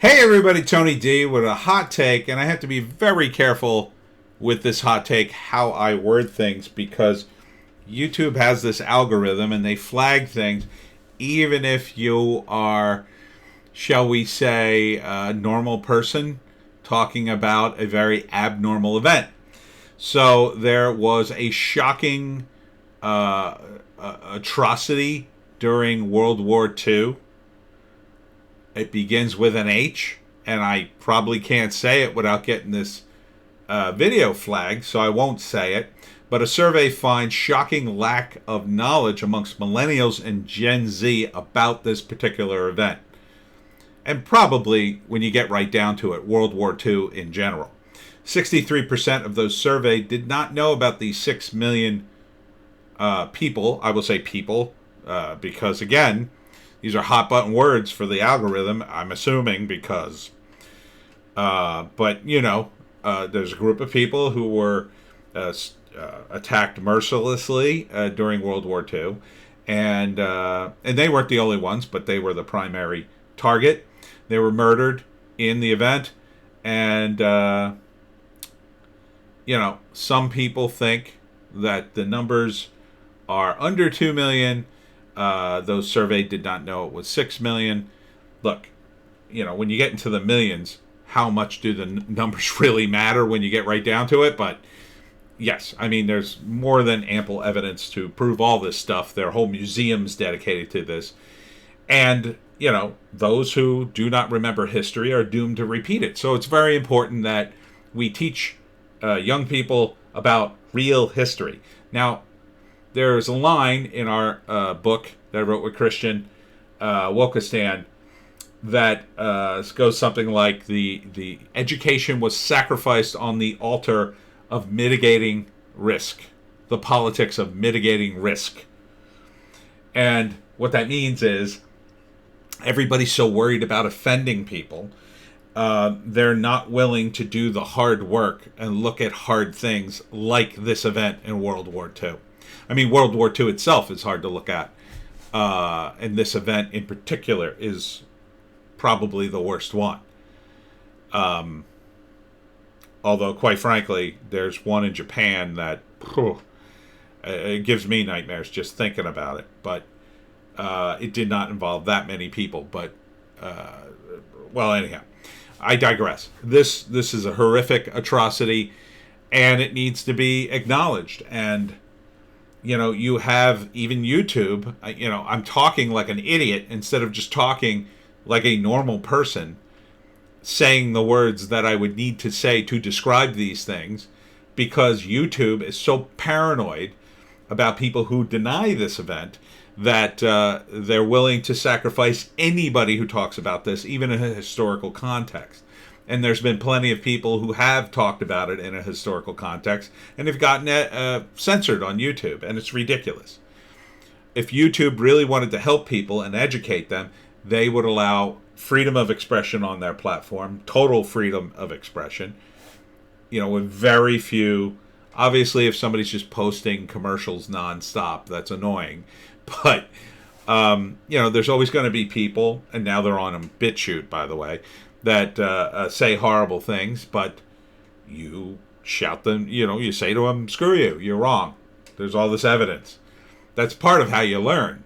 Hey everybody, Tony D with a hot take, and I have to be very careful with this hot take how I word things because YouTube has this algorithm and they flag things even if you are, shall we say, a normal person talking about a very abnormal event. So there was a shocking atrocity during World War II. It begins with an H, and I probably can't say it without getting this video flag, so I won't say it. But a survey finds shocking lack of knowledge amongst millennials and Gen Z about this particular event. And probably, when you get right down to it, World War II in general. 63% of those surveyed did not know about these 6 million people. I will say people, because again, these are hot button words for the algorithm, I'm assuming, because, but there's a group of people who were attacked mercilessly during World War II, and they weren't the only ones, but they were the primary target. They were murdered in the event, and some people think that the numbers are under 2 million. Those surveyed did not know it was 6 million. Look, when you get into the millions, how much do the numbers really matter when you get right down to it? But yes, I mean, there's more than ample evidence to prove all this stuff. There are whole museums dedicated to this. And, those who do not remember history are doomed to repeat it. So it's very important that we teach young people about real history. Now, there's a line in our book that I wrote with Christian Wokistan that goes something like the education was sacrificed on the altar of mitigating risk, the politics of mitigating risk. And what that means is everybody's so worried about offending people, they're not willing to do the hard work and look at hard things like this event in World War II. I mean, World War II itself is hard to look at. And this event in particular is probably the worst one. Although, quite frankly, there's one in Japan that it gives me nightmares just thinking about it. But it did not involve that many people. But, anyhow, I digress. This is a horrific atrocity, and it needs to be acknowledged. And you have even YouTube, I'm talking like an idiot instead of just talking like a normal person, saying the words that I would need to say to describe these things, because YouTube is so paranoid about people who deny this event that they're willing to sacrifice anybody who talks about this, even in a historical context. And there's been plenty of people who have talked about it in a historical context and have gotten censored on YouTube, and it's ridiculous. If YouTube really wanted to help people and educate them, they would allow freedom of expression on their platform, total freedom of expression, with very few. Obviously, if somebody's just posting commercials nonstop, that's annoying. But, there's always going to be people, and now they're on a BitChute, by the way, that say horrible things, but you shout them, you say to them, screw you, you're wrong. There's all this evidence. That's part of how you learn,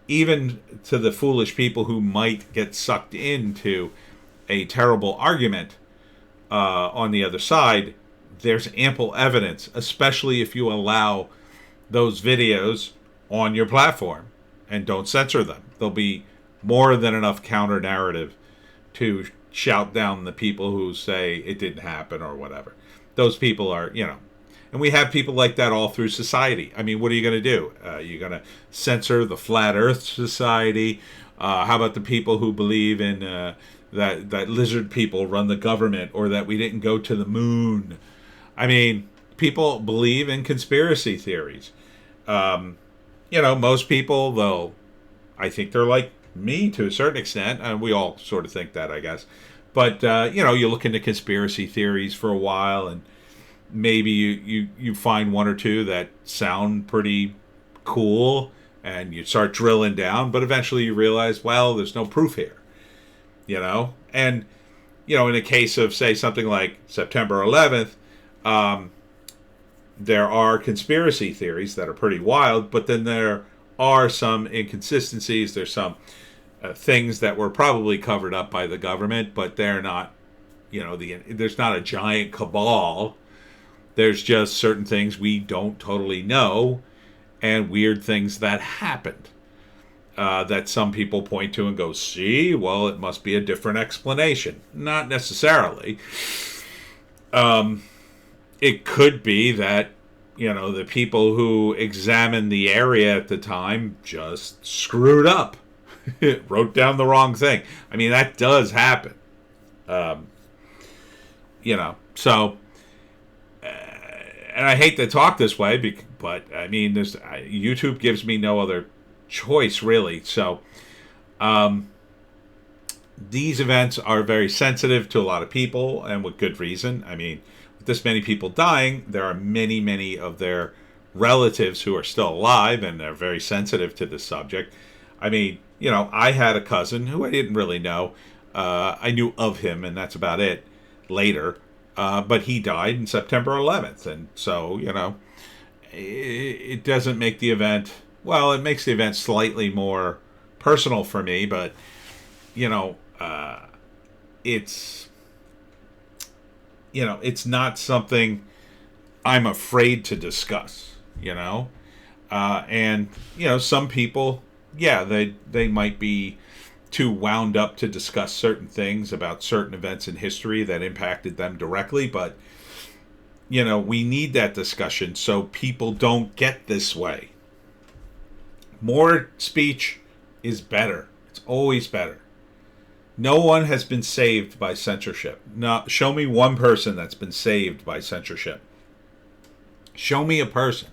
Even to the foolish people who might get sucked into a terrible argument on the other side, there's ample evidence, especially if you allow those videos on your platform and don't censor them. There'll be more than enough counter-narrative to shout down the people who say it didn't happen or whatever. Those people are, and we have people like that all through society. I mean, what are you going to do? You're going to censor the Flat Earth Society? How about the people who believe in that lizard people run the government, or that we didn't go to the moon? I mean, people believe in conspiracy theories. Most people, though, I think they're like me to a certain extent, and we all sort of think that, I guess. But you look into conspiracy theories for a while, and maybe you find one or two that sound pretty cool, and you start drilling down, but eventually you realize, well, there's no proof here. And, in the case of, say, something like September 11th, there are conspiracy theories that are pretty wild, but then there are some inconsistencies. There's some things that were probably covered up by the government, but they're not, there's not a giant cabal. There's just certain things we don't totally know and weird things that happened that some people point to and go, see, well, it must be a different explanation. Not necessarily. It could be that, the people who examined the area at the time just screwed up. Wrote down the wrong thing. I mean, that does happen. So, and I hate to talk this way, but I mean, YouTube gives me no other choice, really. So, these events are very sensitive to a lot of people, and with good reason. I mean, with this many people dying, there are many, many of their relatives who are still alive, and they're very sensitive to this subject. I mean, I had a cousin who I didn't really know. I knew of him, and that's about it. Later, but he died in September 11th, and so it doesn't make the event. Well, it makes the event slightly more personal for me, but it's not something I'm afraid to discuss. And some people, yeah, they might be too wound up to discuss certain things about certain events in history that impacted them directly, but we need that discussion so people don't get this way. More speech is better. It's always better. No one has been saved by censorship. Now, show me one person that's been saved by censorship. Show me a person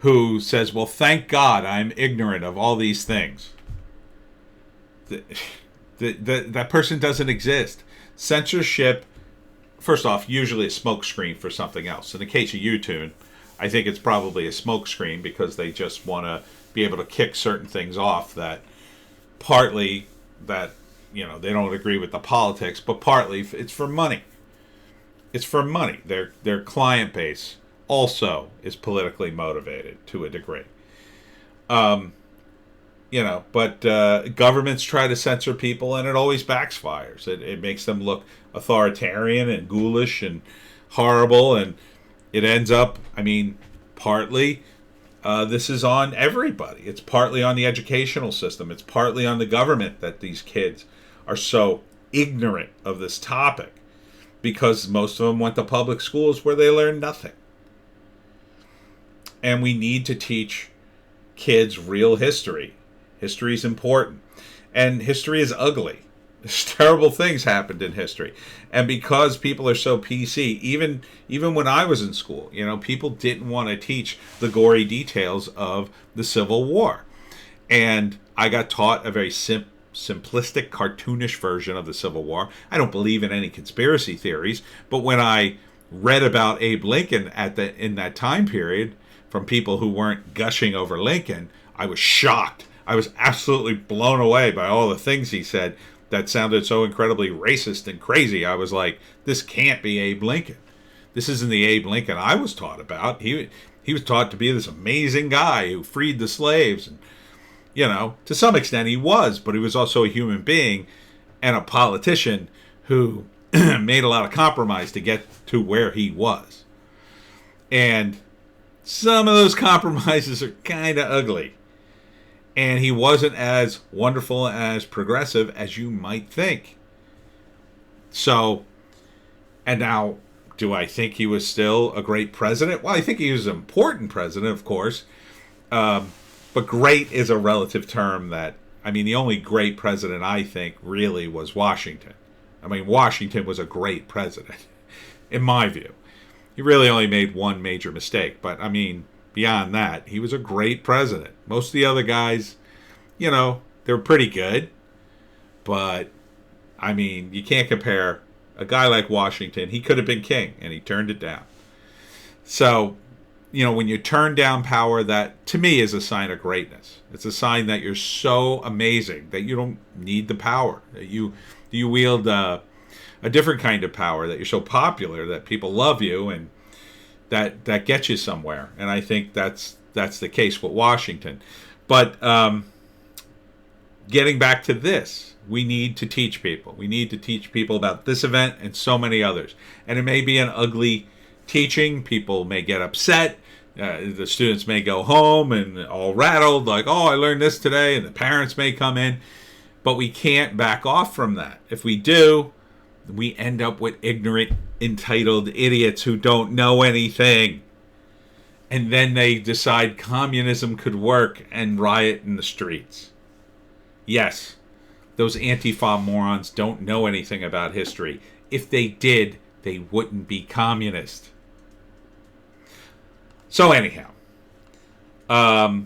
who says, well, thank God I'm ignorant of all these things. That person doesn't exist. Censorship, first off, usually a smokescreen for something else. In the case of YouTube, I think it's probably a smokescreen because they just want to be able to kick certain things off that partly that they don't agree with the politics, but partly it's for money. It's for money. Their client base also is politically motivated to a degree. But governments try to censor people, and it always backfires. It makes them look authoritarian and ghoulish and horrible, and it ends up, partly this is on everybody. It's partly on the educational system. It's partly on the government that these kids are so ignorant of this topic because most of them went to public schools where they learned nothing. And we need to teach kids real history. History is important. And history is ugly. There's terrible things happened in history. And because people are so PC, even when I was in school, people didn't want to teach the gory details of the Civil War. And I got taught a very simplistic, cartoonish version of the Civil War. I don't believe in any conspiracy theories, but when I read about Abe Lincoln in that time period from people who weren't gushing over Lincoln, I was shocked. I was absolutely blown away by all the things he said that sounded so incredibly racist and crazy. I was like, this can't be Abe Lincoln. This isn't the Abe Lincoln I was taught about. He was taught to be this amazing guy who freed the slaves. And, to some extent he was, but he was also a human being and a politician who made a lot of compromise to get to where he was. And some of those compromises are kind of ugly. And he wasn't as wonderful, as progressive as you might think. So, and now, do I think he was still a great president? Well, I think he was an important president, of course. But great is a relative term the only great president I think really was Washington. Washington was a great president, in my view. He really only made one major mistake, but beyond that, he was a great president. Most of the other guys, they were pretty good. But, you can't compare a guy like Washington. He could have been king, and he turned it down. So, when you turn down power, that to me is a sign of greatness. It's a sign that you're so amazing that you don't need the power. That you wield a different kind of power. That you're so popular that people love you, and that gets you somewhere. And I think that's the case with Washington. But getting back to this, we need to teach people. We need to teach people about this event and so many others. And it may be an ugly teaching. People may get upset. The students may go home and all rattled, like, oh, I learned this today, and the parents may come in. But we can't back off from that. If we do, we end up with ignorant, entitled idiots who don't know anything. And then they decide communism could work and riot in the streets. Yes, those Antifa morons don't know anything about history. If they did, they wouldn't be communist. So anyhow, I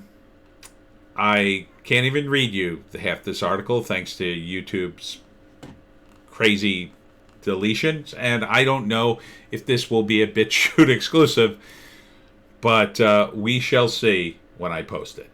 can't even read you half this article thanks to YouTube's crazy deletions, and I don't know if this will be a BitChute exclusive, but we shall see when I post it.